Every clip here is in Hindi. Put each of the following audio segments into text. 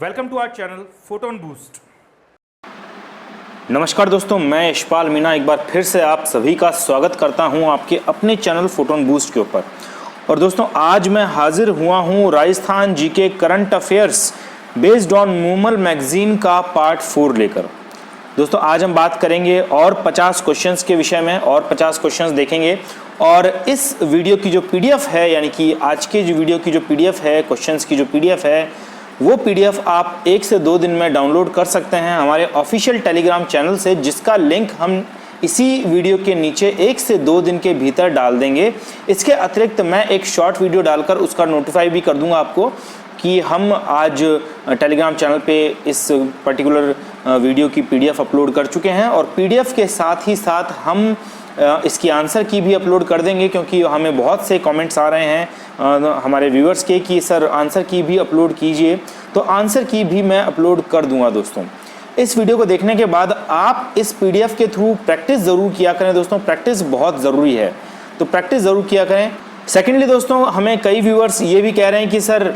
Welcome to our channel photon boost. नमस्कार दोस्तों, मैं यशपाल मीणा एक बार फिर से आप सभी का स्वागत करता हूं आपके अपने चैनल फोटोन बूस्ट के ऊपर। और दोस्तों आज मैं हाजिर हुआ हूं Rajasthan GK current affairs based on Moomal magazine का पार्ट 4 लेकर। दोस्तों आज हम बात करेंगे और 50 क्वेश्चंस के विषय में, और 50 क्वेश्चंस देखेंगे। और इस वीडियो की जो पीडीएफ है, यानी कि आज के जो वीडियो की जो पीडीएफ है, क्वेश्चंस की जो पीडीएफ है, वो पीडीएफ आप 1 से 2 दिन में डाउनलोड कर सकते हैं हमारे ऑफिशियल टेलीग्राम चैनल से, जिसका लिंक हम इसी वीडियो के नीचे 1 से 2 दिन के भीतर डाल देंगे। इसके अतिरिक्त मैं एक शॉर्ट वीडियो डालकर उसका नोटिफाई भी कर दूंगा आपको कि हम आज टेलीग्राम चैनल पे इस पर्टिकुलर वीडियो की पीडीएफ अपलोड कर चुके हैं। और पीडीएफ के साथ ही साथ हम इसकी आंसर की भी अपलोड कर देंगे, क्योंकि हमें बहुत से कमेंट्स आ रहे हैं हमारे व्यूअर्स के कि सर आंसर की भी अपलोड कीजिए, तो आंसर की भी मैं अपलोड कर दूंगा। दोस्तों इस वीडियो को देखने के बाद आप इस पीडीएफ के थ्रू प्रैक्टिस ज़रूर किया करें। दोस्तों प्रैक्टिस बहुत ज़रूरी है, तो प्रैक्टिस ज़रूर किया करें। सेकेंडली दोस्तों, हमें कई व्यूअर्स ये भी कह रहे हैं कि सर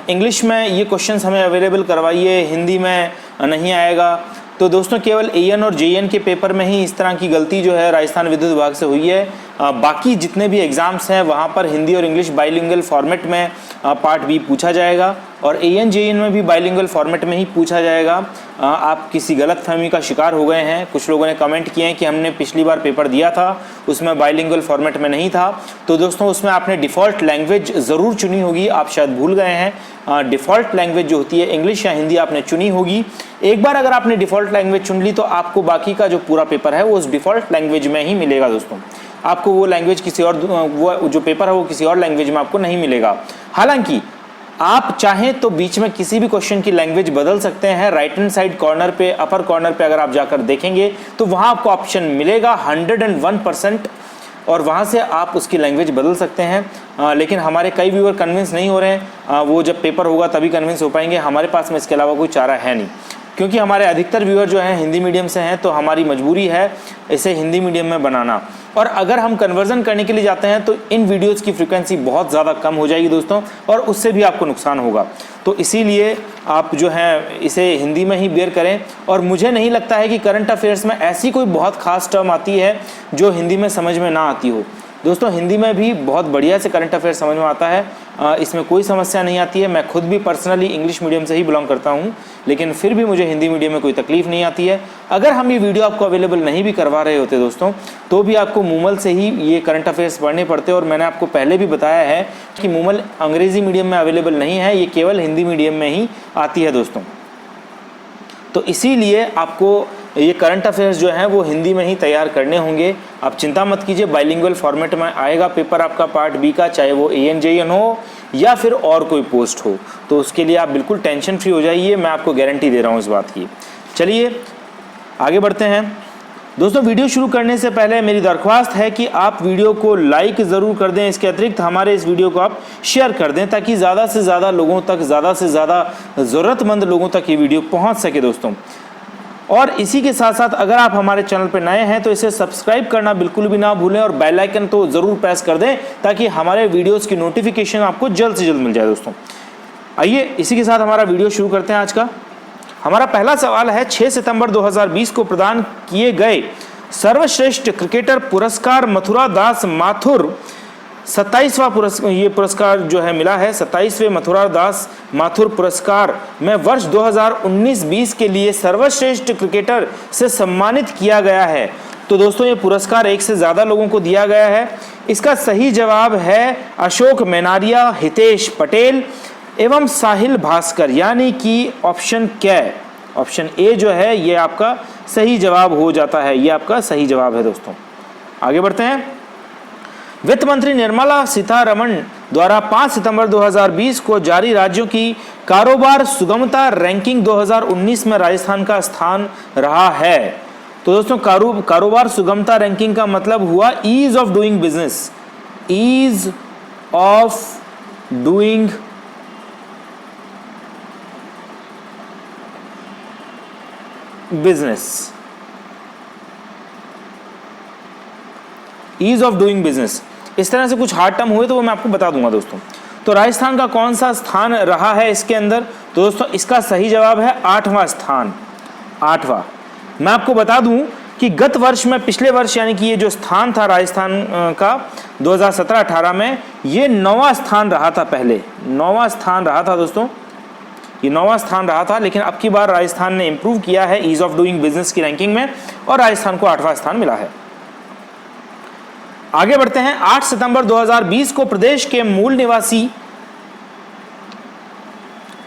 इंग्लिश में ये क्वेश्चंस हमें अवेलेबल करवाइए, हिंदी में नहीं आएगा। तो दोस्तों केवल एएन और जेईएन के पेपर में ही इस तरह की गलती जो है राजस्थान विद्युत विभाग से हुई है। बाकी जितने भी एग्ज़ाम्स हैं वहाँ पर हिंदी और इंग्लिश बाइलिंगुअल फॉर्मेट में पार्ट बी पूछा जाएगा, और एएन जेईएन में भी बाइलिंगुअल फॉर्मेट में ही पूछा जाएगा। आप किसी गलतफहमी का शिकार हो गए हैं। कुछ लोगों ने कमेंट किए हैं कि हमने पिछली बार पेपर दिया था उसमें बाइलिंगुअल फॉर्मेट में नहीं था। तो दोस्तों उसमें आपने डिफ़ॉल्ट लैंग्वेज ज़रूर चुनी होगी, आप शायद भूल गए हैं। डिफ़ॉल्ट लैंग्वेज जो होती है इंग्लिश या हिंदी आपने चुनी होगी। एक बार अगर आपने डिफ़ॉल्ट लैंग्वेज चुन ली तो आपको बाकी का जो पूरा पेपर है वो उस डिफ़ॉल्ट लैंग्वेज में ही मिलेगा। दोस्तों आपको वो लैंग्वेज किसी और, वो जो पेपर है वो किसी और लैंग्वेज में आपको नहीं मिलेगा। हालांकि आप चाहें तो बीच में किसी भी क्वेश्चन की लैंग्वेज बदल सकते हैं। राइट हैंड साइड कॉर्नर पे, अपर कॉर्नर पे अगर आप जाकर देखेंगे तो वहाँ आपको ऑप्शन मिलेगा 101%, और वहाँ से आप उसकी लैंग्वेज बदल सकते हैं। लेकिन हमारे कई व्यूअर कन्विंस नहीं हो रहे हैं। वो जब पेपर होगा तभी कन्विंस हो पाएंगे। हमारे पास में इसके अलावा कोई चारा है नहीं, क्योंकि हमारे अधिकतर व्यूअर जो हैं हिंदी मीडियम से हैं, तो हमारी मजबूरी है इसे हिंदी मीडियम में बनाना। और अगर हम कन्वर्जन करने के लिए जाते हैं तो इन वीडियोज़ की फ्रीक्वेंसी बहुत ज़्यादा कम हो जाएगी दोस्तों, और उससे भी आपको नुकसान होगा। तो इसीलिए आप जो है इसे हिंदी में ही बेयर करें। और मुझे नहीं लगता है कि करंट अफेयर्स में ऐसी कोई बहुत ख़ास टर्म आती है जो हिंदी में समझ में ना आती हो। दोस्तों हिंदी में भी बहुत बढ़िया से करंट अफेयर समझ में आता है, इसमें कोई समस्या नहीं आती है। मैं खुद भी पर्सनली इंग्लिश मीडियम से ही बिलोंग करता हूँ, लेकिन फिर भी मुझे हिंदी मीडियम में कोई तकलीफ नहीं आती है। अगर हम ये वीडियो आपको अवेलेबल नहीं भी करवा रहे होते दोस्तों, तो भी आपको मूमल से ही ये करंट अफेयर्स पढ़ने पड़ते। और मैंने आपको पहले भी बताया है कि मूमल अंग्रेज़ी मीडियम में अवेलेबल नहीं है, ये केवल हिंदी मीडियम में ही आती है दोस्तों। तो इसीलिए आपको ये करंट अफेयर्स जो हैं वो हिंदी में ही तैयार करने होंगे। आप चिंता मत कीजिए, बाइलिंगुअल फॉर्मेट में आएगा पेपर आपका पार्ट बी का, चाहे वो एएन जेईएन हो या फिर और कोई पोस्ट हो। तो उसके लिए आप बिल्कुल टेंशन फ्री हो जाइए, मैं आपको गारंटी दे रहा हूँ इस बात की। चलिए आगे बढ़ते हैं दोस्तों। वीडियो शुरू करने से पहले मेरी दरख्वास्त है कि आप वीडियो को लाइक ज़रूर कर दें। इसके अतिरिक्त हमारे इस वीडियो को आप शेयर कर दें, ताकि ज़्यादा से ज़्यादा लोगों तक, ज़्यादा से ज़्यादा ज़रूरतमंद लोगों तक ये वीडियो पहुँच सके दोस्तों। और इसी के साथ साथ अगर आप हमारे चैनल पर नए हैं तो इसे सब्सक्राइब करना बिल्कुल भी ना भूलें, और बेल आइकन तो ज़रूर प्रेस कर दें, ताकि हमारे वीडियोज़ की नोटिफिकेशन आपको जल्द से जल्द मिल जाए दोस्तों। आइए इसी के साथ हमारा वीडियो शुरू करते हैं आज का। हमारा पहला सवाल है, 6 सितंबर 2020 को प्रदान किए गए सर्वश्रेष्ठ क्रिकेटर पुरस्कार मथुरा दास माथुर 27वां पुरस्कार जो है मिला है। 27वें मथुरा दास माथुर पुरस्कार में वर्ष 2019-20 के लिए सर्वश्रेष्ठ क्रिकेटर से सम्मानित किया गया है। तो दोस्तों ये पुरस्कार एक से ज़्यादा लोगों को दिया गया है। इसका सही जवाब है अशोक मैनारिया, हितेश पटेल एवं साहिल भास्कर, यानी कि ऑप्शन क्या, ऑप्शन ए जो है ये आपका सही जवाब हो जाता है। ये आपका सही जवाब है दोस्तों। आगे बढ़ते हैं। वित्त मंत्री निर्मला सीतारमण द्वारा 5 सितंबर 2020 को जारी राज्यों की कारोबार सुगमता रैंकिंग 2019 में राजस्थान का स्थान रहा है। तो दोस्तों कारोबार सुगमता रैंकिंग का मतलब हुआ ease of doing business, ease of doing business, ease of doing business. इस तरह से कुछ हार्ड टर्म हुए तो वो मैं आपको बता दूंगा दोस्तों। तो राजस्थान का कौन सा स्थान रहा है इसके अंदर? तो दोस्तों इसका सही जवाब है 8वां स्थान, 8वां। मैं आपको बता दूं कि गत वर्ष में, पिछले वर्ष यानी कि ये जो स्थान था राजस्थान का 2017-18 में, ये 9वां स्थान रहा था। पहले 9वां स्थान रहा था दोस्तों, ये 9वां स्थान रहा था, लेकिन अब की बार राजस्थान ने इंप्रूव किया है ईज ऑफ डूइंग बिजनेस की रैंकिंग में और राजस्थान को 8वां स्थान मिला है। आगे बढ़ते हैं। 8 सितंबर 2020 को प्रदेश के मूल निवासी,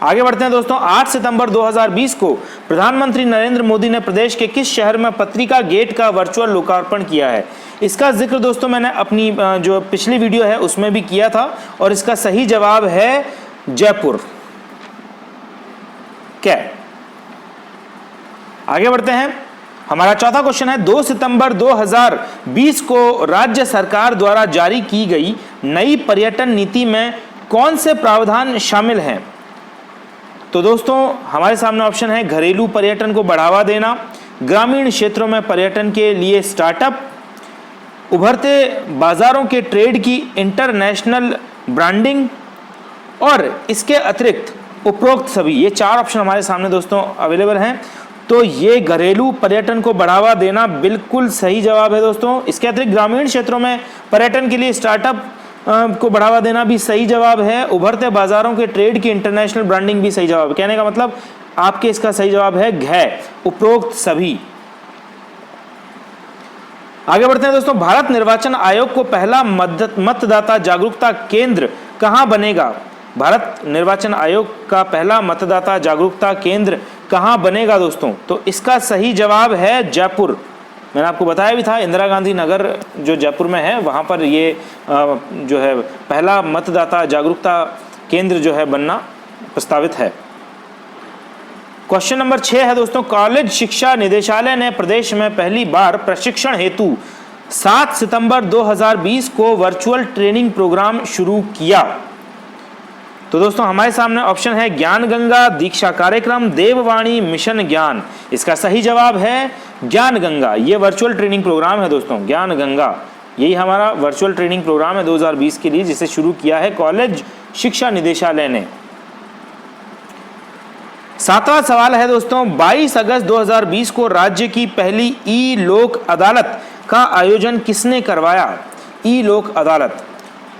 आगे बढ़ते हैं दोस्तों। 8 सितंबर 2020 को प्रधानमंत्री नरेंद्र मोदी ने प्रदेश के किस शहर में पत्रिका गेट का वर्चुअल लोकार्पण किया है? इसका जिक्र दोस्तों मैंने अपनी जो पिछली वीडियो है उसमें भी किया था और इसका सही जवाब है जयपुर। क्या? आगे बढ़ते हैं। हमारा चौथा क्वेश्चन है, 2 सितंबर 2020 को राज्य सरकार द्वारा जारी की गई नई पर्यटन नीति में कौन से प्रावधान शामिल हैं? तो दोस्तों हमारे सामने ऑप्शन है, घरेलू पर्यटन को बढ़ावा देना, ग्रामीण क्षेत्रों में पर्यटन के लिए स्टार्टअप, उभरते बाजारों के ट्रेड की इंटरनेशनल ब्रांडिंग और इसके अतिरिक्त उपरोक्त सभी। ये 4 ऑप्शन हमारे सामने दोस्तों अवेलेबल हैं। तो ये घरेलू पर्यटन को बढ़ावा देना बिल्कुल सही जवाब है दोस्तों। इसके अतिरिक्त ग्रामीण क्षेत्रों में पर्यटन के लिए स्टार्टअप को बढ़ावा देना भी सही जवाब है। उभरते बाजारों के ट्रेड की इंटरनेशनल ब्रांडिंग भी सही जवाब है। कहने का मतलब आपके इसका सही जवाब है घ, उपरोक्त सभी। आगे बढ़ते हैं दोस्तों। भारत निर्वाचन आयोग को पहला मतदाता जागरूकता केंद्र कहां बनेगा? भारत निर्वाचन आयोग का पहला मतदाता जागरूकता केंद्र कहां बनेगा दोस्तों? तो इसका सही जवाब है जयपुर। मैंने आपको बताया भी था, इंदिरा गांधी नगर जो जयपुर में है वहाँ पर ये जो है पहला मतदाता जागरूकता केंद्र जो है बनना प्रस्तावित है। क्वेश्चन नंबर 6 है दोस्तों, कॉलेज शिक्षा निदेशालय ने प्रदेश में पहली बार प्रशिक्षण हेतु 7 सितंबर 2020 को वर्चुअल ट्रेनिंग प्रोग्राम शुरू किया। तो दोस्तों हमारे सामने ऑप्शन है, ज्ञान गंगा, दीक्षा कार्यक्रम, देववाणी, मिशन ज्ञान। इसका सही जवाब है ज्ञान गंगा। ये वर्चुअल ट्रेनिंग प्रोग्राम है दोस्तों, ज्ञान गंगा। यही हमारा वर्चुअल ट्रेनिंग प्रोग्राम है 2020 के लिए, जिसे शुरू किया है कॉलेज शिक्षा निदेशालय ने। 7वां सवाल है दोस्तों, 22 अगस्त 2020 को राज्य की पहली ई लोक अदालत का आयोजन किसने करवाया? ई लोक अदालत।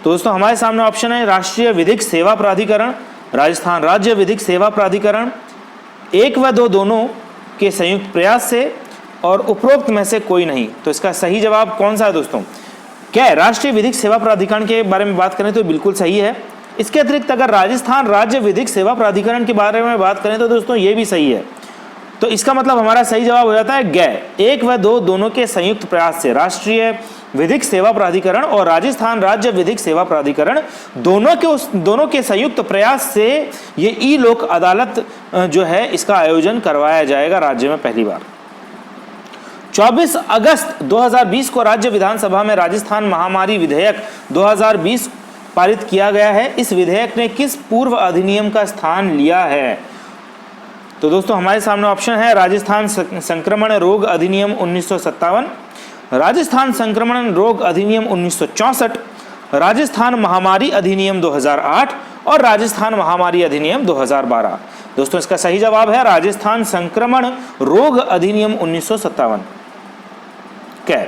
तो दोस्तों हमारे सामने ऑप्शन है, राष्ट्रीय विधिक सेवा प्राधिकरण, राजस्थान राज्य विधिक सेवा प्राधिकरण, 1 व 2 दोनों के संयुक्त प्रयास से, और उपरोक्त में से कोई नहीं। तो इसका सही जवाब कौन सा है दोस्तों? क्या है? राष्ट्रीय विधिक सेवा प्राधिकरण के बारे में बात करें तो बिल्कुल सही है। इसके अतिरिक्त अगर राजस्थान राज्य विधिक सेवा प्राधिकरण के बारे में बात करें तो दोस्तों ये भी सही है। तो इसका मतलब हमारा सही जवाब हो जाता है ग, 1 व 2 दोनों के संयुक्त प्रयास से। राष्ट्रीय विधिक सेवा प्राधिकरण और राजस्थान राज्य विधिक सेवा प्राधिकरण दोनों के संयुक्त प्रयास से ये ई लोक अदालत जो है इसका आयोजन करवाया जाएगा राज्य में पहली बार। 24 अगस्त 2020 को राज्य विधानसभा में राजस्थान महामारी विधेयक 2020 पारित किया गया है। इस विधेयक ने किस पूर्व अधिनियम का स्थान लिया है? तो दोस्तों हमारे सामने ऑप्शन है, राजस्थान संक्रमण रोग अधिनियम 1957, राजस्थान संक्रमण रोग अधिनियम 1964, राजस्थान महामारी अधिनियम 2008 और राजस्थान महामारी अधिनियम 2012। दोस्तों इसका सही जवाब है राजस्थान संक्रमण रोग अधिनियम 1957। क्या?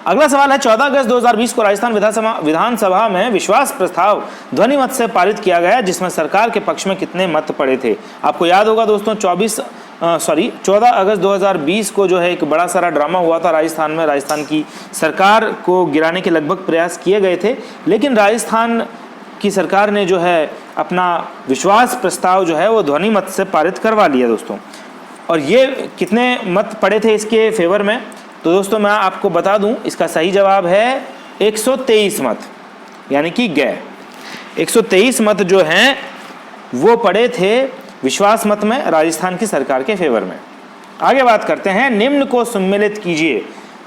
अगला सवाल है, 14 अगस्त 2020 को राजस्थान विधानसभा में विश्वास प्रस्ताव ध्वनि मत से पारित किया गया, जिसमें सरकार के पक्ष में कितने मत पड़े थे? आपको याद होगा दोस्तों 14 अगस्त 2020 को जो है एक बड़ा सारा ड्रामा हुआ था राजस्थान में। राजस्थान की सरकार को गिराने के लगभग प्रयास किए गए थे, लेकिन राजस्थान की सरकार ने जो है अपना विश्वास प्रस्ताव जो है वो ध्वनि मत से पारित करवा लिया दोस्तों। और ये कितने मत पड़े थे इसके फेवर में? तो दोस्तों मैं आपको बता दूं, इसका सही जवाब है 123 मत, यानी कि ग 123 मत जो हैं वो पड़े थे विश्वास मत में राजस्थान की सरकार के फेवर में। आगे बात करते हैं, निम्न को सम्मिलित कीजिए।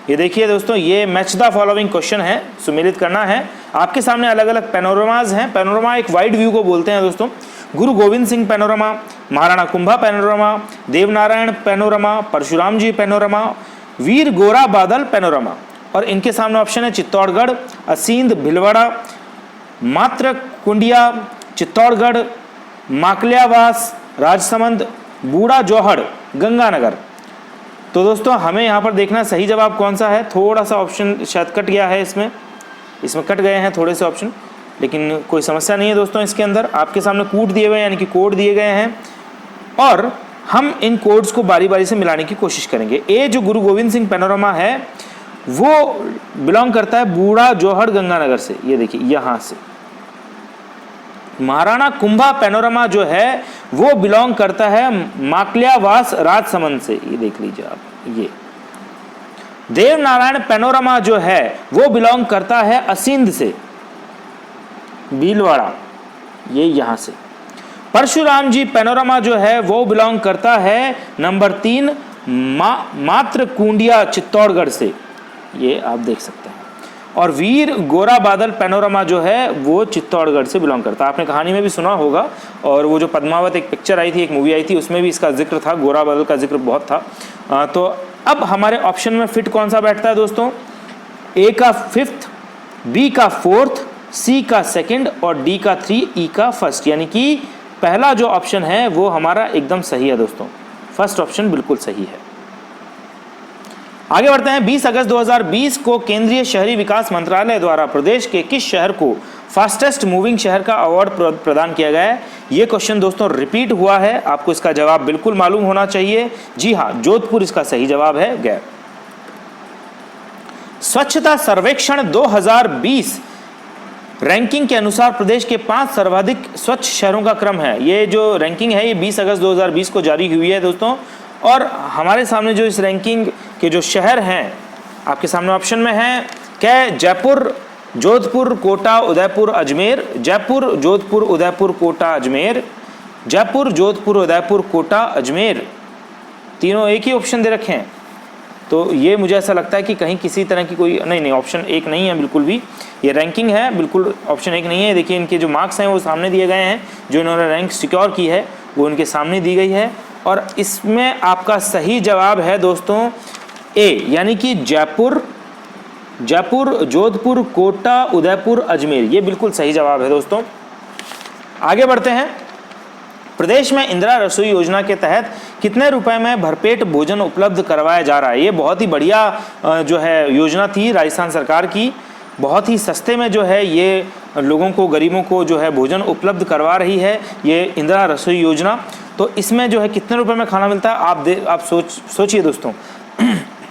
ये देखिए दोस्तों, ये मैच द फॉलोइंग क्वेश्चन है, सम्मिलित करना है। आपके सामने अलग अलग पैनोरमाज हैं। पैनोरमा एक वाइड व्यू को बोलते हैं दोस्तों। Guru Gobind Singh panorama, Maharana Kumbha panorama, Devnarayan panorama, Parshuram ji panorama, Veer Gora Badal panorama. और इनके सामने ऑप्शन है चित्तौड़गढ़, असींद, भीलवाड़ा, मातृकुंडिया, चित्तौड़गढ़, माकलियावास, राजसमंद, बूढ़ा जोहड़, गंगानगर। तो दोस्तों हमें यहाँ पर देखना सही जवाब कौन सा है। थोड़ा सा ऑप्शन शायद कट गया है, इसमें कट गए हैं थोड़े से ऑप्शन, लेकिन कोई समस्या नहीं है दोस्तों। इसके अंदर आपके सामने कूट दिए हुए हैं, यानी कि कोड दिए गए हैं, और हम इन कोड्स को बारी बारी से मिलाने की कोशिश करेंगे। ए जो गुरु गोविंद सिंह पैनोरमा है वो बिलोंग करता है बूढ़ा जोहड़ गंगानगर से, ये देखिए यहाँ से। महाराणा कुंभा पैनोरमा जो है वो बिलोंग करता है माकलियावास राजसमंद से, ये देख लीजिए आप। ये देवनारायण पैनोरमा जो है वो बिलोंग करता है असिंध से, भीलवाड़ा, ये यहां से। परशुराम जी पैनोरमा जो है वो बिलोंग करता है नंबर 3 मातृकुंडिया चित्तौड़गढ़ से, ये आप देख सकते हैं। और वीर गोरा बादल पैनोरमा जो है वो चित्तौड़गढ़ से बिलोंग करता है। आपने कहानी में भी सुना होगा, और वो जो पद्मावत एक पिक्चर आई थी, एक मूवी आई थी, उसमें भी इसका जिक्र था, गोरा बादल का जिक्र बहुत था। तो अब हमारे ऑप्शन में फिट कौन सा बैठता है दोस्तों? ए का 5th, बी का 4th, सी का 2nd और डी का 3, ई का 1st, यानी कि पहला जो ऑप्शन है वो हमारा एकदम सही है दोस्तों। फर्स्ट ऑप्शन बिल्कुल सही है। आगे बढ़ते हैं। 20 अगस्त 2020 को केंद्रीय शहरी विकास मंत्रालय द्वारा प्रदेश के किस शहर को फास्टेस्ट मूविंग शहर का अवार्ड प्रदान किया गया है? ये क्वेश्चन दोस्तों रिपीट हुआ है, आपको इसका जवाब बिल्कुल मालूम होना चाहिए। जी हाँ, जोधपुर इसका सही जवाब है। गैर। स्वच्छता सर्वेक्षण 2020 रैंकिंग के अनुसार प्रदेश के 5 सर्वाधिक स्वच्छ शहरों का क्रम है। ये जो रैंकिंग है ये 20 अगस्त 2020 को जारी हुई है दोस्तों, और हमारे सामने जो इस रैंकिंग के जो शहर हैं आपके सामने ऑप्शन में हैं क्या? जयपुर, जोधपुर, कोटा, उदयपुर, अजमेर। जयपुर, जोधपुर, उदयपुर, कोटा, अजमेर। जयपुर, जोधपुर, उदयपुर, कोटा, अजमेर। तीनों एक ही ऑप्शन दे रखे हैं, तो ये मुझे ऐसा लगता है कि कहीं किसी तरह की कोई नहीं, ऑप्शन एक नहीं है बिल्कुल भी। ये रैंकिंग है, बिल्कुल ऑप्शन एक नहीं है। देखिए इनके जो मार्क्स हैं वो सामने दिए गए हैं, जो इन्होंने रैंक सिक्योर की है वो इनके सामने दी गई है, और इसमें आपका सही जवाब है दोस्तों ए, यानी कि जयपुर, जोधपुर, कोटा, उदयपुर, अजमेर। ये बिल्कुल सही जवाब है दोस्तों। आगे बढ़ते हैं। प्रदेश में इंदिरा रसोई योजना के तहत कितने रुपए में भरपेट भोजन उपलब्ध करवाया जा रहा है? ये बहुत ही बढ़िया जो है योजना थी राजस्थान सरकार की। बहुत ही सस्ते में जो है ये लोगों को, गरीबों को जो है भोजन उपलब्ध करवा रही है ये इंदिरा रसोई योजना। तो इसमें जो है कितने रुपए में खाना मिलता है आप सोचिए दोस्तों।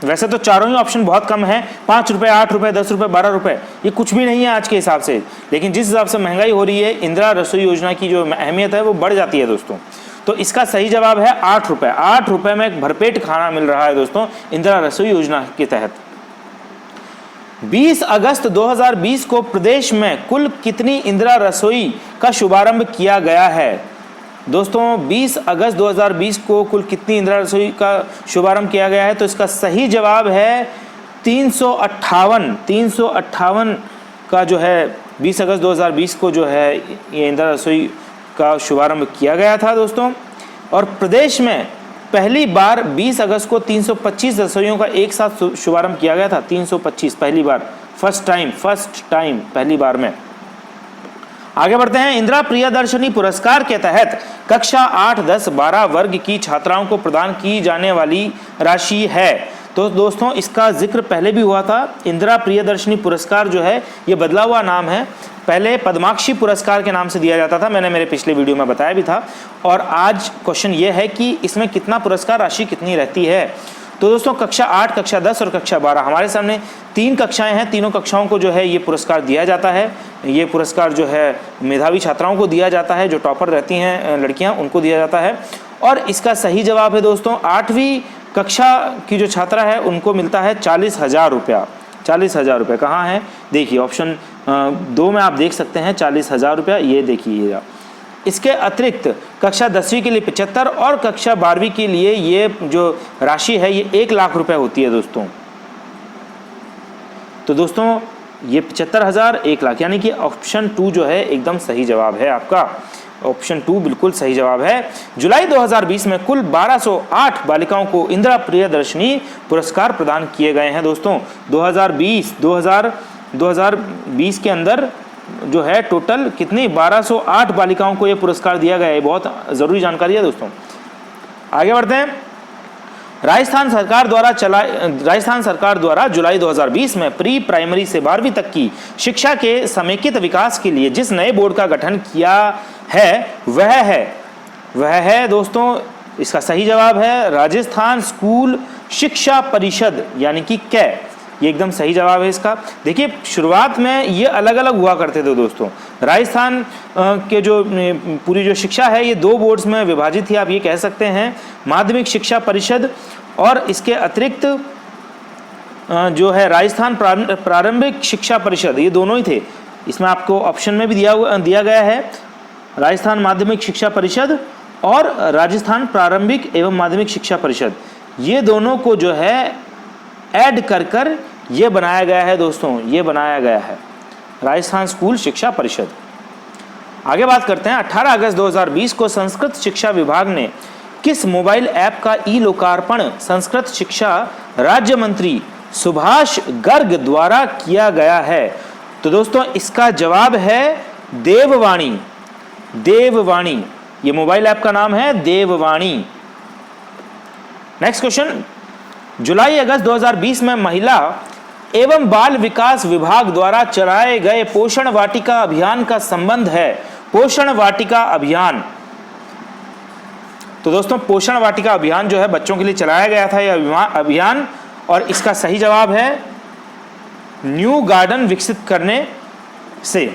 वैसे तो चारों ही ऑप्शन बहुत कम है, 5 रुपये, 8 रुपये, 10 रुपये, 12 रुपये, ये कुछ भी नहीं है आज के हिसाब से। लेकिन जिस हिसाब से महंगाई हो रही है, इंदिरा रसोई योजना की जो अहमियत है वो बढ़ जाती है दोस्तों। तो इसका सही जवाब है 8 रुपये। 8 रुपये में एक भरपेट खाना मिल रहा है दोस्तों इंदिरा रसोई योजना के तहत। 20 अगस्त 2020 को प्रदेश में कुल कितनी इंदिरा रसोई का शुभारंभ किया गया है? दोस्तों 20 अगस्त 2020 को कुल कितनी इंदिरा रसोई का शुभारंभ किया गया है? तो इसका सही जवाब है 358 का जो है 20 अगस्त 2020 को जो है ये इंदिरा रसोई का शुभारंभ किया गया था दोस्तों। और प्रदेश में पहली बार 20 अगस्त को 325 रसोइयों का एक साथ शुभारंभ किया गया था। 325 पहली बार, फर्स्ट टाइम पहली बार में। आगे बढ़ते हैं। इंदिरा प्रियदर्शनी पुरस्कार के तहत कक्षा 8, 10, 12 वर्ग की छात्राओं को प्रदान की जाने वाली राशि है। तो दोस्तों इसका जिक्र पहले भी हुआ था। इंदिरा प्रियदर्शनी पुरस्कार जो है ये बदला हुआ नाम है। पहले पद्माक्षी पुरस्कार के नाम से दिया जाता था, मैंने मेरे पिछले वीडियो में बताया भी था। और आज क्वेश्चन ये है कि इसमें कितना पुरस्कार राशि कितनी रहती है। तो दोस्तों कक्षा 8, कक्षा 10 और कक्षा 12 हमारे सामने 3 कक्षाएं हैं। तीनों कक्षाओं को जो है ये पुरस्कार दिया जाता है। ये पुरस्कार जो है मेधावी छात्राओं को दिया जाता है, जो टॉपर रहती हैं लड़कियां उनको दिया जाता है। और इसका सही जवाब है दोस्तों 8वीं कक्षा की जो छात्रा है उनको मिलता है 40,000 रुपया। 40,000 रुपये कहाँ है? देखिए ऑप्शन 2 में आप देख सकते हैं 40,000 रुपया, ये देखिएगा। इसके अतिरिक्त कक्षा 10वीं के लिए 75 और कक्षा 12वीं के लिए ये जो राशि है ये 1 लाख रुपए होती है दोस्तों। तो दोस्तों ये 75,000, 1 लाख, यानी कि ऑप्शन 2 जो है एकदम सही जवाब है आपका। ऑप्शन 2 बिल्कुल सही जवाब है। जुलाई 2020 में कुल 1208 बालिकाओं को इंदिरा प्रियदर्शनी पुरस्कार प्रदान किए गए हैं दोस्तों। 2020 के अंदर जो है टोटल कितनी 1208 बालिकाओं को ये पुरस्कार दिया गया है। बहुत ज़रूरी जानकारी है दोस्तों। आगे बढ़ते हैं। राजस्थान सरकार द्वारा जुलाई 2020 में प्री प्राइमरी से 12वीं तक की शिक्षा के समेकित विकास के लिए जिस नए बोर्ड का गठन किया है वह है दोस्तों, इसका सही जवाब है राजस्थान स्कूल शिक्षा परिषद, यानी कि कै। ये एकदम सही जवाब है इसका। देखिए शुरुआत में ये अलग अलग हुआ करते थे दोस्तों। राजस्थान के जो पूरी जो शिक्षा है ये 2 बोर्ड्स में विभाजित थी, आप ये कह सकते हैं, माध्यमिक शिक्षा परिषद और इसके अतिरिक्त जो है राजस्थान प्रारंभिक शिक्षा परिषद, ये दोनों ही थे। इसमें आपको ऑप्शन में भी दिया गया है राजस्थान माध्यमिक शिक्षा परिषद और राजस्थान प्रारंभिक एवं माध्यमिक शिक्षा परिषद, ये दोनों को जो है ऐड कर ये बनाया गया है दोस्तों, ये बनाया गया है राजस्थान स्कूल शिक्षा परिषद। आगे बात करते हैं। 18 अगस्त 2020 को संस्कृत शिक्षा विभाग ने किस मोबाइल ऐप का ई लोकार्पण संस्कृत शिक्षा राज्य मंत्री सुभाष गर्ग द्वारा किया गया है? तो दोस्तों इसका जवाब है देववाणी। देववाणी, ये मोबाइल ऐप का नाम है देववाणी। Next question. जुलाई अगस्त 2020 में महिला एवं बाल विकास विभाग द्वारा चलाए गए पोषण वाटिका अभियान का संबंध है। पोषण वाटिका अभियान, तो दोस्तों पोषण वाटिका अभियान जो है बच्चों के लिए चलाया गया था यह अभियान, और इसका सही जवाब है न्यू गार्डन विकसित करने से।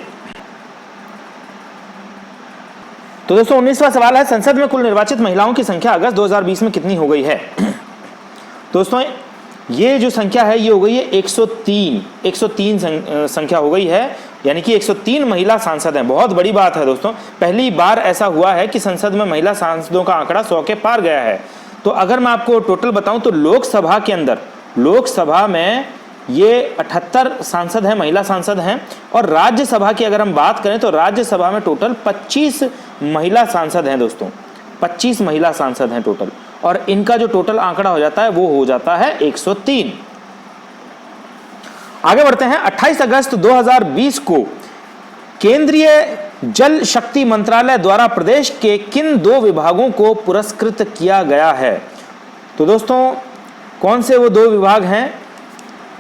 तो दोस्तों 19वां सवाल है, संसद में कुल निर्वाचित महिलाओं की संख्या अगस्त 2020 में कितनी हो गई है? दोस्तों ये जो संख्या है ये हो गई है 103 संख्या हो गई है, यानी कि 103 महिला सांसद हैं। बहुत बड़ी बात है दोस्तों, पहली बार ऐसा हुआ है कि संसद में महिला सांसदों का आंकड़ा 100 के पार गया है। तो अगर मैं आपको टोटल बताऊं तो लोकसभा के अंदर, लोकसभा में ये 78 सांसद हैं, महिला सांसद हैं, और राज्यसभा की अगर हम बात करें तो राज्यसभा में टोटल 25 महिला सांसद हैं दोस्तों, 25 महिला सांसद हैं टोटल, और इनका जो टोटल आंकड़ा हो जाता है वो हो जाता है 103। आगे बढ़ते हैं। 28 अगस्त 2020 को केंद्रीय जल शक्ति मंत्रालय द्वारा प्रदेश के किन 2 विभागों को पुरस्कृत किया गया है? तो दोस्तों कौन से वो 2 विभाग हैं?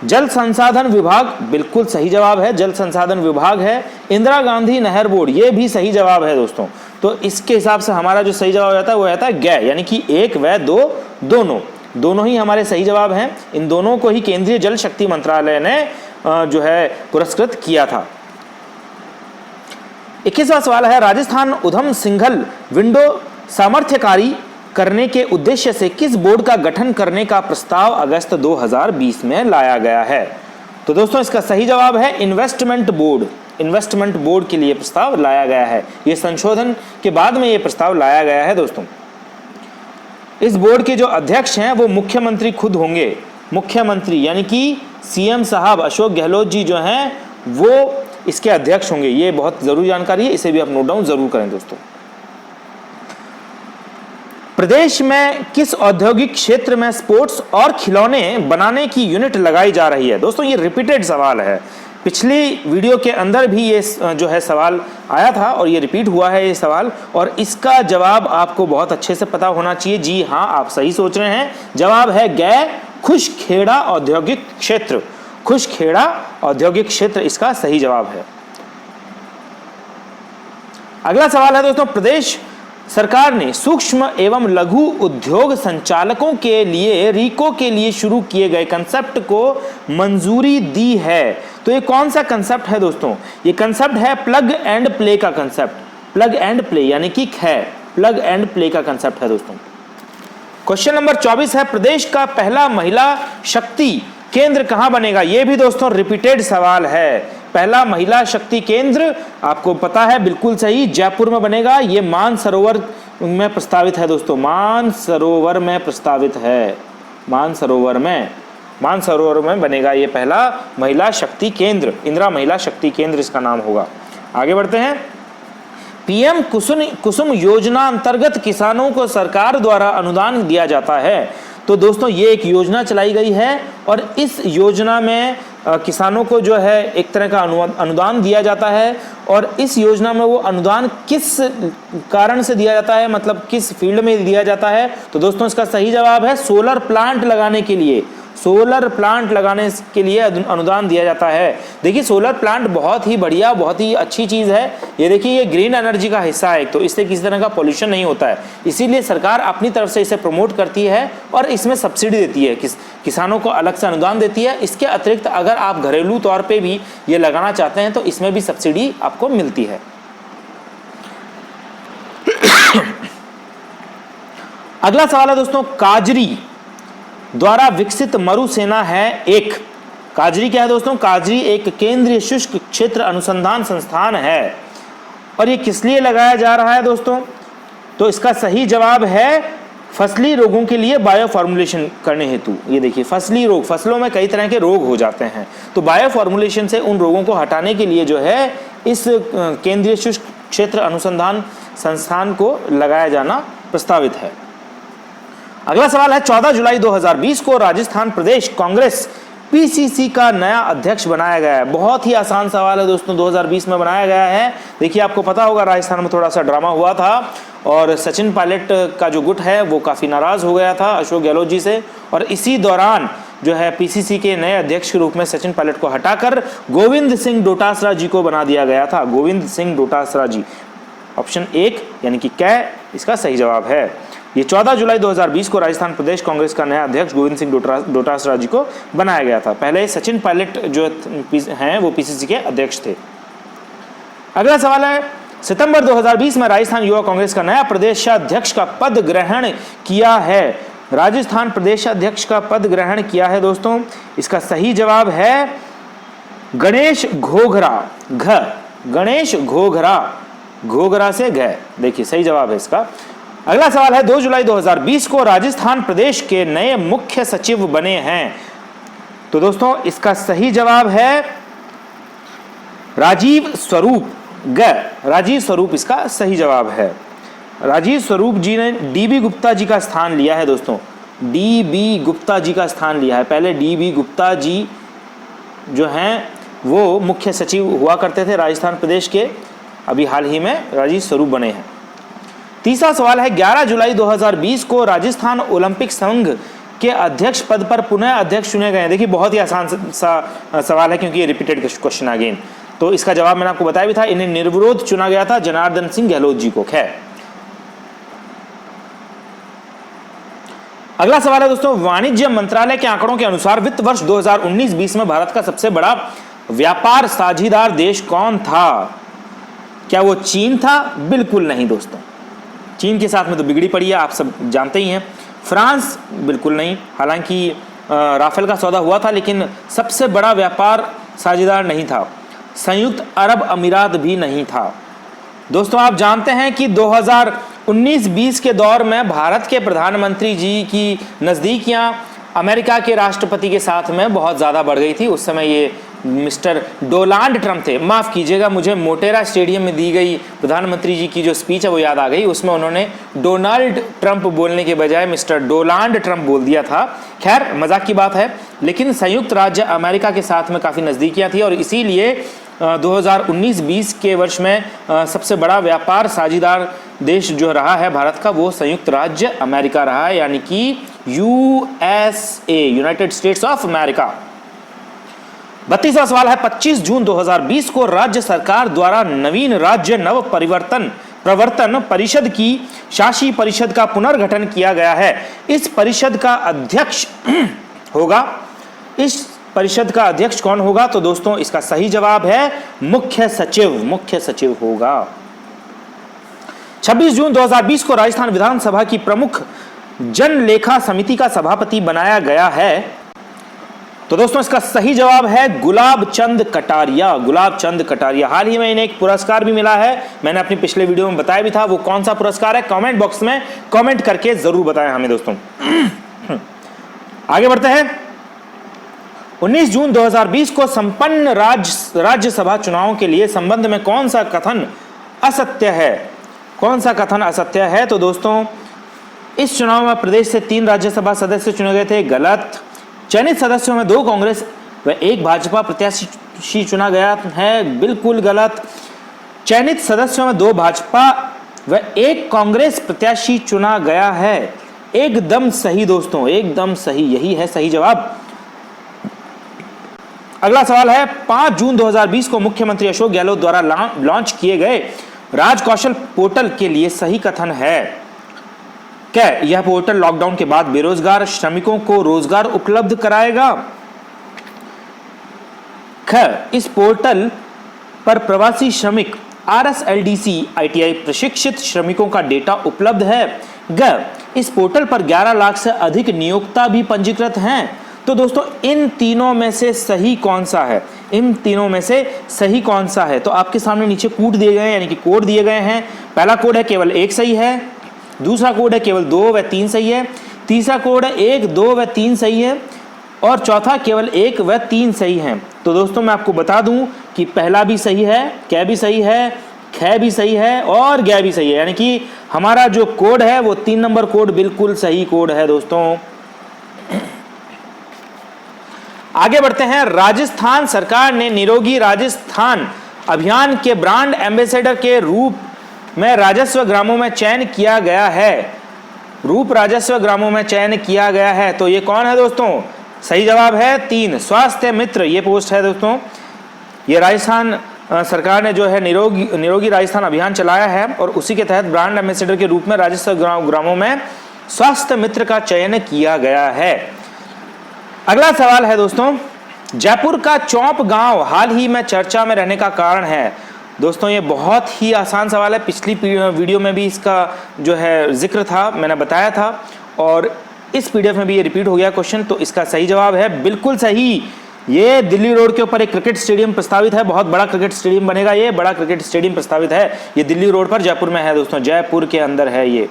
जल संसाधन विभाग, बिल्कुल सही जवाब है, जल संसाधन विभाग है। इंदिरा गांधी नहर बोर्ड, ये भी सही जवाब है दोस्तों। तो इसके हिसाब से हमारा जो सही जवाब आता है वो आता है गै, यानी कि 1 व 2 दोनों ही हमारे सही जवाब हैं। इन दोनों को ही केंद्रीय जल शक्ति मंत्रालय ने जो है पुरस्कृत किया था। 21वां सवाल है, राजस्थान उधम सिंघल विंडो सामर्थ्यकारी करने के उद्देश्य से किस बोर्ड का गठन करने का प्रस्ताव अगस्त 2020 में लाया गया है? तो दोस्तों इसका सही जवाब है इन्वेस्टमेंट बोर्ड। इन्वेस्टमेंट बोर्ड के लिए प्रस्ताव लाया गया है, यह संशोधन के बाद में यह प्रस्ताव लाया गया है दोस्तों। इस बोर्ड के जो अध्यक्ष हैं वो मुख्यमंत्री खुद होंगे, मुख्यमंत्री यानी कि सीएम साहब अशोक गहलोत जी जो हैं वो इसके अध्यक्ष होंगे। ये बहुत जरूरी जानकारी है, इसे भी आप नोट डाउन जरूर करें दोस्तों। प्रदेश में किस औद्योगिक क्षेत्र में स्पोर्ट्स और खिलौने बनाने की यूनिट लगाई जा रही है? दोस्तों ये रिपीटेड सवाल है, पिछली वीडियो के अंदर भी ये जो है सवाल आया था और ये रिपीट हुआ है ये सवाल, और इसका जवाब आपको बहुत अच्छे से पता होना चाहिए। जी हाँ, आप सही सोच रहे हैं, जवाब है गै खुशखेड़ा औद्योगिक क्षेत्र। खुशखेड़ा औद्योगिक क्षेत्र इसका सही जवाब है। अगला सवाल है दोस्तों, प्रदेश सरकार ने सूक्ष्म एवं लघु उद्योग संचालकों के लिए रीको के लिए शुरू किए गए कंसेप्ट को मंजूरी दी है। तो ये कौन सा कंसेप्ट है दोस्तों? ये कंसेप्ट है प्लग एंड प्ले का कंसेप्ट। प्लग एंड प्ले यानी कि प्लग एंड प्ले का कंसेप्ट है दोस्तों। क्वेश्चन नंबर 24 है, प्रदेश का पहला महिला शक्ति केंद्र कहां बनेगा? ये भी दोस्तों रिपीटेड सवाल है। पहला महिला शक्ति केंद्र आपको पता है, बिल्कुल सही, जयपुर में बनेगा। ये मानसरोवर में प्रस्तावित है दोस्तों, मानसरोवर में प्रस्तावित है, मानसरोवर में बनेगा ये पहला महिला शक्ति केंद्र। इंदिरा महिला शक्ति केंद्र इसका नाम होगा। आगे बढ़ते हैं। पीएम कुसुम योजना अंतर्गत किसानों को सरकार द्वारा अनुदान दिया जाता है। तो दोस्तों ये एक योजना चलाई गई है और इस योजना में किसानों को जो है एक तरह का अनुदान दिया जाता है। और इस योजना में वो अनुदान किस कारण से दिया जाता है, मतलब किस फील्ड में दिया जाता है, तो दोस्तों इसका सही जवाब है सोलर प्लांट लगाने के लिए। सोलर प्लांट लगाने के लिए अनुदान दिया जाता है। देखिए सोलर प्लांट बहुत ही बढ़िया, बहुत ही अच्छी चीज़ है। ये देखिए ये ग्रीन एनर्जी का हिस्सा है, तो इससे किसी तरह का पॉल्यूशन नहीं होता है, इसीलिए सरकार अपनी तरफ से इसे प्रमोट करती है और इसमें सब्सिडी देती है, किसानों को अलग से अनुदान देती है। इसके अतिरिक्त अगर आप घरेलू तौर पर भी ये लगाना चाहते हैं तो इसमें भी सब्सिडी आपको मिलती है। अगला सवाल है दोस्तों, काजरी द्वारा विकसित मरुसेना है एक। काजरी क्या है दोस्तों? काजरी एक केंद्रीय शुष्क क्षेत्र अनुसंधान संस्थान है। और ये किस लिए लगाया जा रहा है दोस्तों? तो इसका सही जवाब है फसली रोगों के लिए बायो फॉर्मुलेशन करने हेतु। ये देखिए फसली रोग, फसलों में कई तरह के रोग हो जाते हैं, तो बायो फॉर्मुलेशन से उन रोगों को हटाने के लिए जो है इस केंद्रीय शुष्क क्षेत्र अनुसंधान संस्थान को लगाया जाना प्रस्तावित है। अगला सवाल है, 14 जुलाई 2020 को राजस्थान प्रदेश कांग्रेस पीसीसी का नया अध्यक्ष बनाया गया है। बहुत ही आसान सवाल है दोस्तों, 2020 में बनाया गया है। देखिए आपको पता होगा राजस्थान में थोड़ा सा ड्रामा हुआ था और सचिन पायलट का जो गुट है वो काफ़ी नाराज़ हो गया था अशोक गहलोत जी से, और इसी दौरान जो है पीसीसी के नए अध्यक्ष के रूप में सचिन पायलट को हटाकर गोविंद सिंह डोटासरा जी को बना दिया गया था। गोविंद सिंह डोटासरा जी, ऑप्शन 1 यानी कि कै इसका सही जवाब है। ये 14 जुलाई 2020 को राजस्थान प्रदेश कांग्रेस का नया अध्यक्ष गोविंद सिंह डोटासरा जी को बनाया गया था। पहले सचिन पायलट जो हैं वो पीसीसी के अध्यक्ष थे। अगला सवाल है, सितंबर 2020 में राजस्थान युवा कांग्रेस का नया प्रदेशाध्यक्ष का पद ग्रहण किया है। राजस्थान प्रदेशाध्यक्ष का पद ग्रहण किया है दोस्तों, इसका सही जवाब है गणेश घोघरा। गणेश घोघरा, घोघरा से घ, देखिए सही जवाब है इसका। अगला सवाल है, 2 जुलाई 2020 को राजस्थान प्रदेश के नए मुख्य सचिव बने हैं। तो दोस्तों इसका सही जवाब है राजीव स्वरूप। राजीव स्वरूप इसका सही जवाब है। राजीव स्वरूप जी ने डीबी गुप्ता जी का स्थान लिया है दोस्तों, डीबी गुप्ता जी का स्थान लिया है। पहले डीबी गुप्ता जी जो हैं वो मुख्य सचिव हुआ करते थे राजस्थान प्रदेश के, अभी हाल ही में राजीव स्वरूप बने हैं। तीसरा सवाल है, 11 जुलाई 2020 को राजस्थान ओलंपिक संघ के अध्यक्ष पद पर पुनः अध्यक्ष चुने गए हैं। देखिए बहुत ही आसान सा सवाल है क्योंकि ये रिपीटेड क्वेश्चन अगेन, तो इसका जवाब मैंने आपको बताया भी था, इन्हें निर्विरोध चुना गया था जनार्दन सिंह गहलोत जी को। खैर अगला सवाल है दोस्तों, वाणिज्य मंत्रालय के आंकड़ों के अनुसार वित्त वर्ष 2019-20 में भारत का सबसे बड़ा व्यापार साझीदार देश कौन था? क्या वो चीन था? बिल्कुल नहीं दोस्तों, चीन के साथ में तो बिगड़ी पड़ी है, आप सब जानते ही हैं। फ्रांस बिल्कुल नहीं, हालांकि राफेल का सौदा हुआ था लेकिन सबसे बड़ा व्यापार साझेदार नहीं था। संयुक्त अरब अमीरात भी नहीं था। दोस्तों आप जानते हैं कि 2019-20 के दौर में भारत के प्रधानमंत्री जी की नज़दीकियां अमेरिका के राष्ट्रपति के साथ में बहुत ज़्यादा बढ़ गई थी। उस समय ये मिस्टर डोनाल्ड ट्रंप थे। माफ़ कीजिएगा, मुझे मोटेरा स्टेडियम में दी गई प्रधानमंत्री जी की जो स्पीच है वो याद आ गई, उसमें उन्होंने डोनाल्ड ट्रंप बोलने के बजाय मिस्टर डोनाल्ड ट्रंप बोल दिया था। खैर मजाक की बात है, लेकिन संयुक्त राज्य अमेरिका के साथ में काफ़ी नज़दीकियाँ थी और इसीलिए 2019-20 के वर्ष में सबसे बड़ा व्यापार साझीदार देश जो रहा है भारत का वो संयुक्त राज्य अमेरिका रहा है, यानी कि USA, United States of America. 32वां सवाल है, 25 जून 2020 को राज्य सरकार द्वारा नवीन राज्य नव प्रवर्तन परिषद की शासी परिषद का पुनर्गठन किया गया है। इस परिषद का अध्यक्ष होगा, इस परिषद का अध्यक्ष कौन होगा? तो दोस्तों इसका सही जवाब है मुख्य सचिव। मुख्य सचिव होगा। 26 जून 2020 को राजस्थान विधानसभा की प्रमुख जन लेखा समिति का सभापति बनाया गया है। तो दोस्तों इसका सही जवाब है गुलाब चंद कटारिया। गुलाब चंद कटारिया, हाल ही में इन्हें एक पुरस्कार भी मिला है, मैंने अपनी पिछले वीडियो में बताया भी था। वो कौन सा पुरस्कार है कमेंट बॉक्स में कमेंट करके जरूर बताएं हमें दोस्तों। आगे बढ़ते हैं। 19 जून 2020 को संपन्न राज्यसभा चुनावों के लिए संबंध में कौन सा कथन असत्य है? कौन सा कथन असत्य है? तो दोस्तों इस चुनाव में प्रदेश से 3 राज्यसभा सदस्य चुने गए थे, गलत। चयनित सदस्यों में 2 कांग्रेस व एक भाजपा प्रत्याशी चुना गया है, बिल्कुल गलत। चयनित सदस्यों में 2 भाजपा व 1 कांग्रेस प्रत्याशी चुना गया है, एकदम सही दोस्तों, एकदम सही, यही है सही जवाब। अगला सवाल है 5 जून 2020 को मुख्यमंत्री अशोक गहलोत द्वारा लॉन्च किए गए राज कौशल पोर्टल के लिए सही कथन है। क्या यह पोर्टल लॉकडाउन के बाद बेरोजगार श्रमिकों को रोजगार उपलब्ध कराएगा? इस पोर्टल पर प्रवासी श्रमिक, RSLDC, ITI प्रशिक्षित श्रमिकों का डेटा उपलब्ध है। इस पोर्टल पर 11 लाख से अधिक नियोक्ता भी पंजीकृत हैं। तो दोस्तों इन तीनों में से सही कौन सा है? इन तीनों में से सही कौन सा है? तो आपके सामने नीचे कोड दिए गए हैं, यानी कि कोड दिए गए हैं। पहला कोड है केवल 1 सही है, दूसरा कोड है केवल 2 व 3 सही है, तीसरा कोड है 1, 2 व 3 सही है, और चौथा केवल 1 व 3 सही है। तो दोस्तों मैं आपको बता दूं कि पहला भी सही है, कै भी सही है, ख भी सही है और गै भी सही है, यानी कि हमारा जो कोड है वो 3 नंबर कोड बिल्कुल सही कोड है दोस्तों। आगे बढ़ते हैं। राजस्थान सरकार ने निरोगी राजस्थान अभियान के ब्रांड एम्बेसडर के रूप में राजस्व ग्रामों में चयन किया गया है। राजस्व ग्रामों में चयन किया गया है, तो ये कौन है दोस्तों? सही जवाब है 3, स्वास्थ्य मित्र ये पोस्ट है दोस्तों। ये राजस्थान सरकार ने जो है निरोगी राजस्थान अभियान चलाया है और उसी के तहत ब्रांड एम्बेसडर के रूप में राजस्व ग्रामों में स्वास्थ्य मित्र का चयन किया गया है। अगला सवाल है दोस्तों, जयपुर का चौंप गांव हाल ही में चर्चा में रहने का कारण है। दोस्तों ये बहुत ही आसान सवाल है, पिछली वीडियो में भी इसका जो है जिक्र था, मैंने बताया था, और इस पीडीएफ में भी ये रिपीट हो गया क्वेश्चन। तो इसका सही जवाब है बिल्कुल सही, ये दिल्ली रोड के ऊपर एक क्रिकेट स्टेडियम प्रस्तावित है, बहुत बड़ा क्रिकेट स्टेडियम बनेगा, ये बड़ा क्रिकेट स्टेडियम प्रस्तावित है, ये दिल्ली रोड पर जयपुर में है दोस्तों, जयपुर के अंदर है ये।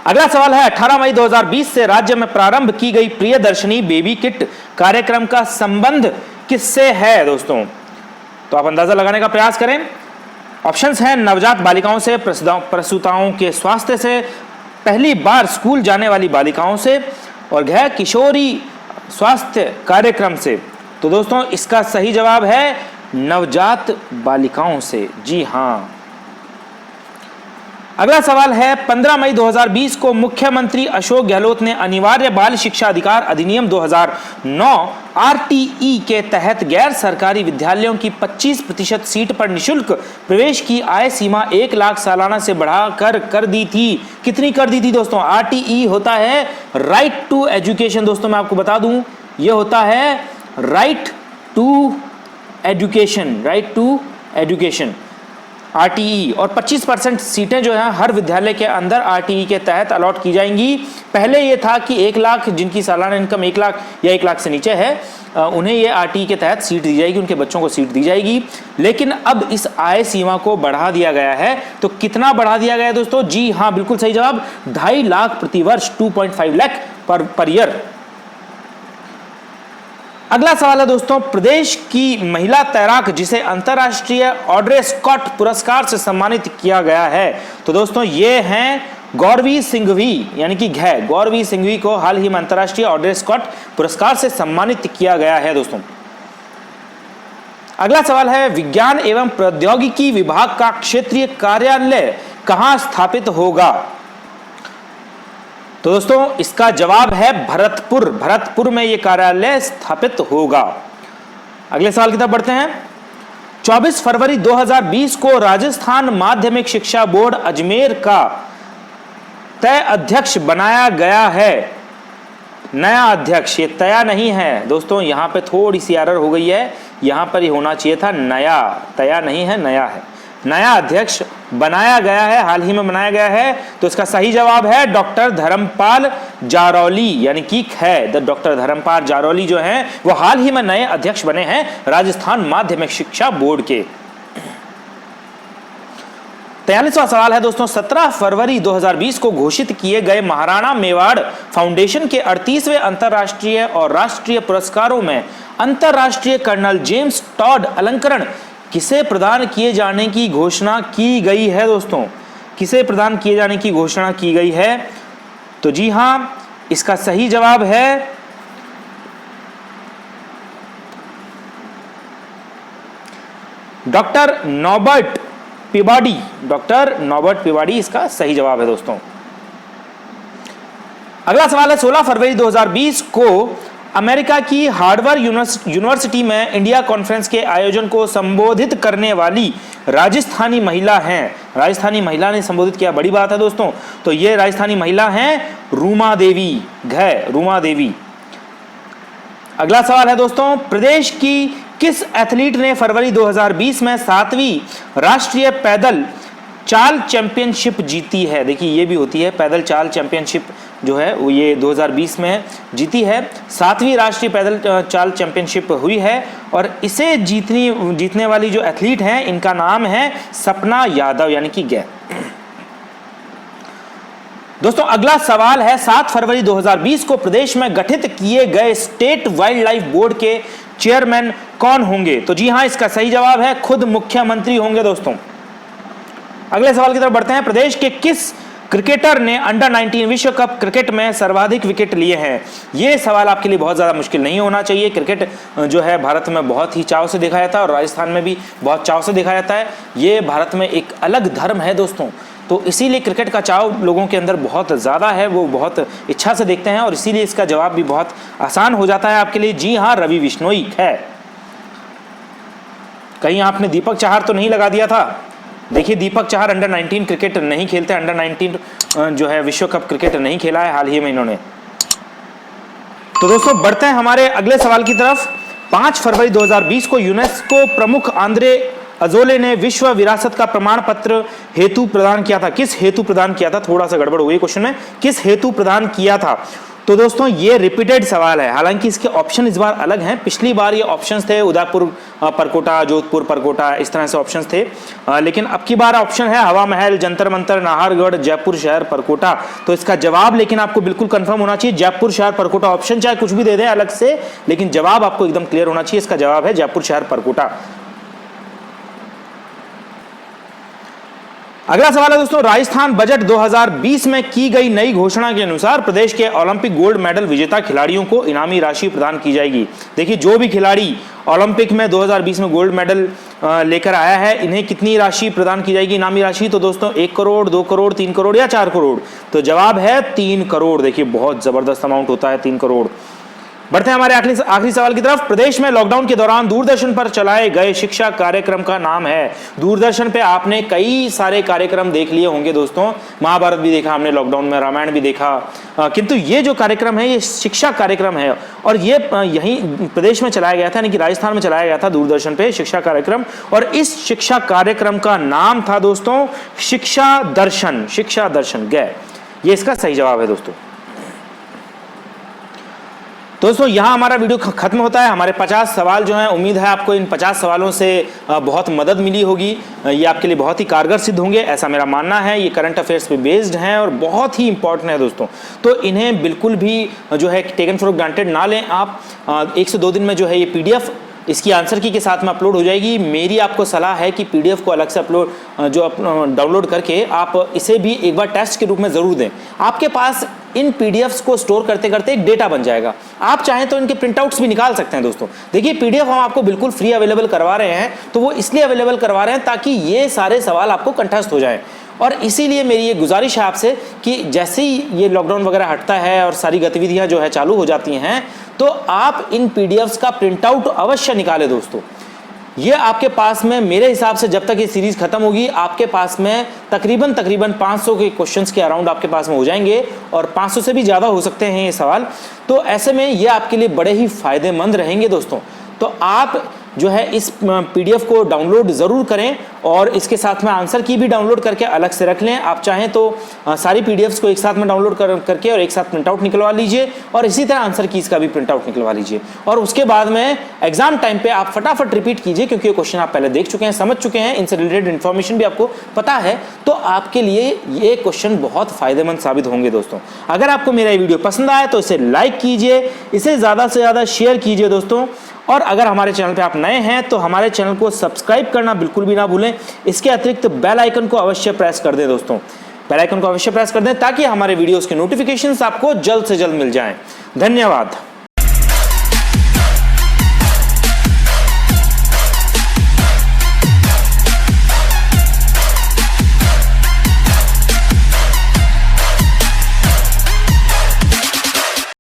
अगला सवाल है 18 मई 2020 से राज्य में प्रारंभ की गई प्रियदर्शनी बेबी किट कार्यक्रम का संबंध किससे है दोस्तों? तो आप अंदाजा लगाने का प्रयास करें। ऑप्शंस हैं नवजात बालिकाओं से, प्रसूताओं के स्वास्थ्य से, पहली बार स्कूल जाने वाली बालिकाओं से, और गृह किशोरी स्वास्थ्य कार्यक्रम से। तो दोस्तों इसका सही जवाब है नवजात बालिकाओं से, जी हां। अगला सवाल है 15 मई 2020 को मुख्यमंत्री अशोक गहलोत ने अनिवार्य बाल शिक्षा अधिकार अधिनियम 2009 RTE के तहत गैर सरकारी विद्यालयों की 25% सीट पर निशुल्क प्रवेश की आय सीमा 1 लाख सालाना से बढ़ाकर कर दी थी। कितनी कर दी थी दोस्तों? RTE होता है राइट टू एजुकेशन दोस्तों, मैं आपको बता दूं यह होता है राइट टू एजुकेशन RTE, और 25% सीटें जो हैं हर विद्यालय के अंदर RTE के तहत अलॉट की जाएंगी। पहले ये था कि 1 लाख जिनकी सालाना इनकम 1 लाख या 1 लाख से नीचे है उन्हें ये RTE के तहत सीट दी जाएगी, उनके बच्चों को सीट दी जाएगी। लेकिन अब इस आय सीमा को बढ़ा दिया गया है। तो कितना बढ़ा दिया गया है दोस्तों? जी हाँ बिल्कुल सही जवाब, 2.5 लाख प्रति वर्ष, 2.5 लाख पर ईयर। अगला सवाल है दोस्तों, प्रदेश की महिला तैराक जिसे अंतर्राष्ट्रीय ऑड्रे स्कॉट पुरस्कार से सम्मानित किया गया है। तो दोस्तों ये हैं गौरवी सिंघवी, यानी कि गौरवी सिंघवी को हाल ही में अंतर्राष्ट्रीय ऑड्रे स्कॉट पुरस्कार से सम्मानित किया गया है दोस्तों। अगला सवाल है विज्ञान एवं प्रौद्योगिकी विभाग का क्षेत्रीय कार्यालय कहां स्थापित होगा? तो दोस्तों इसका जवाब है भरतपुर में यह कार्यालय स्थापित होगा। अगले सवाल की तरफ बढ़ते हैं। 24 फरवरी 2020 को राजस्थान माध्यमिक शिक्षा बोर्ड अजमेर का तय अध्यक्ष बनाया गया है। नया अध्यक्ष, ये तया नहीं है दोस्तों, यहां पे थोड़ी सी एरर हो गई है, यहां पर ये होना चाहिए था नया, तया नहीं है नया है। नया अध्यक्ष बनाया गया है, हाल ही में बनाया गया है। तो इसका सही जवाब है डॉक्टर धर्मपाल जारौली, यानी कि डॉक्टर धर्मपाल जारौली जो हैं वो हाल ही में नए अध्यक्ष बने हैं राजस्थान माध्यमिक शिक्षा बोर्ड के। 43वां सवाल है दोस्तों, 17 फरवरी 2020 को घोषित किए गए महाराणा मेवाड़ फाउंडेशन के 38वें अंतर्राष्ट्रीय और राष्ट्रीय पुरस्कारों में अंतर्राष्ट्रीय कर्नल जेम्स टॉड अलंकरण किसे प्रदान किए जाने की घोषणा की गई है दोस्तों? किसे प्रदान किए जाने की घोषणा की गई है? तो जी हां, इसका सही जवाब है डॉक्टर नॉबर्ट पिबाडी। डॉक्टर नॉबर्ट पिबाडी इसका सही जवाब है दोस्तों। अगला सवाल है 16 फरवरी 2020 को अमेरिका की हार्वर्ड यूनिवर्सिटी में इंडिया कॉन्फ्रेंस के आयोजन को संबोधित करने वाली राजस्थानी महिला हैं। राजस्थानी महिला ने संबोधित किया, बड़ी बात है दोस्तों। तो ये राजस्थानी महिला हैं रूमा देवी, रूमा देवी। अगला सवाल है दोस्तों, प्रदेश की किस एथलीट ने फरवरी 2020 में 7वीं राष्ट्रीय पैदल चाल चैंपियनशिप जीती है? देखिए ये भी होती है पैदल चाल चैंपियनशिप जो है वो ये 2020 में जीती है। 7वीं राष्ट्रीय पैदल चाल चैंपियनशिप हुई है और इसे जीतने वाली जो एथलीट हैं इनका नाम है सपना यादव यानी कि गे। दोस्तों अगला सवाल है 7 फरवरी 2020 को प्रदेश में गठित किए गए स्टेट वाइल्ड लाइफ बोर्ड के चेयरमैन कौन होंगे? तो जी हां, इसका सही जवाब है खुद मुख्यमंत्री होंगे दोस्तों। अगले सवाल की तरफ बढ़ते हैं, प्रदेश के किस क्रिकेटर ने अंडर 19 विश्व कप क्रिकेट में सर्वाधिक विकेट लिए हैं? ये सवाल आपके लिए बहुत ज़्यादा मुश्किल नहीं होना चाहिए। क्रिकेट जो है भारत में बहुत ही चाव से देखा जाता है और राजस्थान में भी बहुत चाव से देखा जाता है। ये भारत में एक अलग धर्म है दोस्तों, तो इसीलिए क्रिकेट का चाव लोगों के अंदर बहुत ज़्यादा है, वो बहुत इच्छा से देखते हैं और इसीलिए इसका जवाब भी बहुत आसान हो जाता है आपके लिए। जी हाँ, रवि बिश्नोई है। कहीं आपने दीपक चाहर तो नहीं लगा दिया था? देखिए दीपक चाहर अंडर 19 क्रिकेट नहीं खेलते, अंडर 19 जो है विश्व कप क्रिकेट नहीं खेला है हाल ही में इन्होंने। तो दोस्तों बढ़ते हैं हमारे अगले सवाल की तरफ। 5 फरवरी 2020 को यूनेस्को प्रमुख आंद्रे अजोले ने विश्व विरासत का प्रमाण पत्र हेतु प्रदान किया था। किस हेतु प्रदान किया था? थोड़ा सा गड़बड़ हो गई क्वेश्चन में, किस हेतु प्रदान किया था? तो दोस्तों ये रिपीटेड सवाल है, हालांकि इसके ऑप्शन इस बार अलग हैं। पिछली बार ये ऑप्शंस थे उदयपुर परकोटा, जोधपुर परकोटा, इस तरह से ऑप्शंस थे, लेकिन अब की बार ऑप्शन है हवा महल, जंतर मंतर, नाहरगढ़, जयपुर शहर परकोटा। तो इसका जवाब लेकिन आपको बिल्कुल कंफर्म होना चाहिए जयपुर शहर परकोटा। ऑप्शन चाहे कुछ भी दे दें अलग से, लेकिन जवाब आपको एकदम क्लियर होना चाहिए। इसका जवाब है जयपुर शहर परकोटा। अगला सवाल है दोस्तों, राजस्थान बजट 2020 में की गई नई घोषणा के अनुसार प्रदेश के ओलंपिक गोल्ड मेडल विजेता खिलाड़ियों को इनामी राशि प्रदान की जाएगी। देखिए जो भी खिलाड़ी ओलंपिक में 2020 में गोल्ड मेडल लेकर आया है, इन्हें कितनी राशि प्रदान की जाएगी इनामी राशि? तो दोस्तों 1 करोड़, 2 करोड़, 3 करोड़ या 4 करोड़? तो जवाब है 3 करोड़। देखिए बहुत जबरदस्त अमाउंट होता है 3 करोड़। बढ़ते हैं हमारे आखिरी सवाल की तरफ। प्रदेश में लॉकडाउन के दौरान दूरदर्शन पर चलाए गए शिक्षा कार्यक्रम का नाम है। दूरदर्शन पे आपने कई सारे कार्यक्रम देख लिए होंगे दोस्तों, महाभारत भी देखा हमने लॉकडाउन में, रामायण भी देखा, किंतु ये जो कार्यक्रम है ये शिक्षा कार्यक्रम है और ये यहीं प्रदेश में चलाया गया था, यानी कि राजस्थान में चलाया गया था दूरदर्शन पे शिक्षा कार्यक्रम। और इस शिक्षा कार्यक्रम का नाम था दोस्तों शिक्षा दर्शन। शिक्षा दर्शन गए, ये इसका सही जवाब है दोस्तों। दोस्तों यहाँ हमारा वीडियो खत्म होता है। हमारे 50 सवाल जो हैं, उम्मीद है आपको इन 50 सवालों से बहुत मदद मिली होगी। ये आपके लिए बहुत ही कारगर सिद्ध होंगे, ऐसा मेरा मानना है। ये करंट अफेयर्स पे बेस्ड हैं और बहुत ही इंपॉर्टेंट है दोस्तों, तो इन्हें बिल्कुल भी जो है टेकन फॉर ग्रांटेड ना लें आप। 1 से 2 दिन में जो है ये PDF इसकी आंसर की के साथ में अपलोड हो जाएगी। मेरी आपको सलाह है कि PDF को अलग से डाउनलोड करके आप इसे भी एक बार टेस्ट के रूप में ज़रूर दें। आपके पास इन PDFs को स्टोर करते करते एक डेटा बन जाएगा। आप चाहें तो इनके प्रिंटआउट्स भी निकाल सकते हैं दोस्तों। देखिए PDF हम आपको बिल्कुल फ्री अवेलेबल करवा रहे हैं, तो वो इसलिए अवेलेबल करवा रहे हैं ताकि ये सारे सवाल आपको कंठस्थ हो जाएं। और इसीलिए मेरी ये गुजारिश है आपसे कि जैसे ही ये लॉकडाउन वगैरह हटता है और सारी गतिविधियां जो है चालू हो जाती हैं, तो आप इन PDFs का प्रिंटआउट अवश्य निकालें दोस्तों। ये आपके पास में मेरे हिसाब से जब तक ये सीरीज खत्म होगी आपके पास में तकरीबन 500 के क्वेश्चंस के अराउंड आपके पास में हो जाएंगे और 500 से भी ज़्यादा हो सकते हैं ये सवाल। तो ऐसे में ये आपके लिए बड़े ही फायदेमंद रहेंगे दोस्तों। तो आप जो है इस PDF को डाउनलोड ज़रूर करें और इसके साथ में आंसर की भी डाउनलोड करके अलग से रख लें। आप चाहें तो सारी PDFs को एक साथ में डाउनलोड करके और एक साथ प्रिंटआउट निकलवा लीजिए और इसी तरह आंसर कीज का भी प्रिंटआउट निकलवा लीजिए और उसके बाद में एग्जाम टाइम पे आप फटाफट रिपीट कीजिए, क्योंकि ये क्वेश्चन आप पहले देख चुके हैं, समझ चुके हैं, इनसे रिलेटेड इन्फॉर्मेशन भी आपको पता है, तो आपके लिए ये क्वेश्चन बहुत फायदेमंद साबित होंगे दोस्तों। अगर आपको मेरा ये वीडियो पसंद आए तो इसे लाइक कीजिए, इसे ज़्यादा से ज़्यादा शेयर कीजिए दोस्तों। और अगर हमारे चैनल पे आप नए हैं तो हमारे चैनल को सब्सक्राइब करना बिल्कुल भी ना भूलें। इसके अतिरिक्त बेल आइकन को अवश्य प्रेस कर दें दोस्तों। बेल आइकन को अवश्य प्रेस कर दें ताकि हमारे वीडियोस के नोटिफिकेशंस आपको जल्द से जल्द मिल जाएं। धन्यवाद।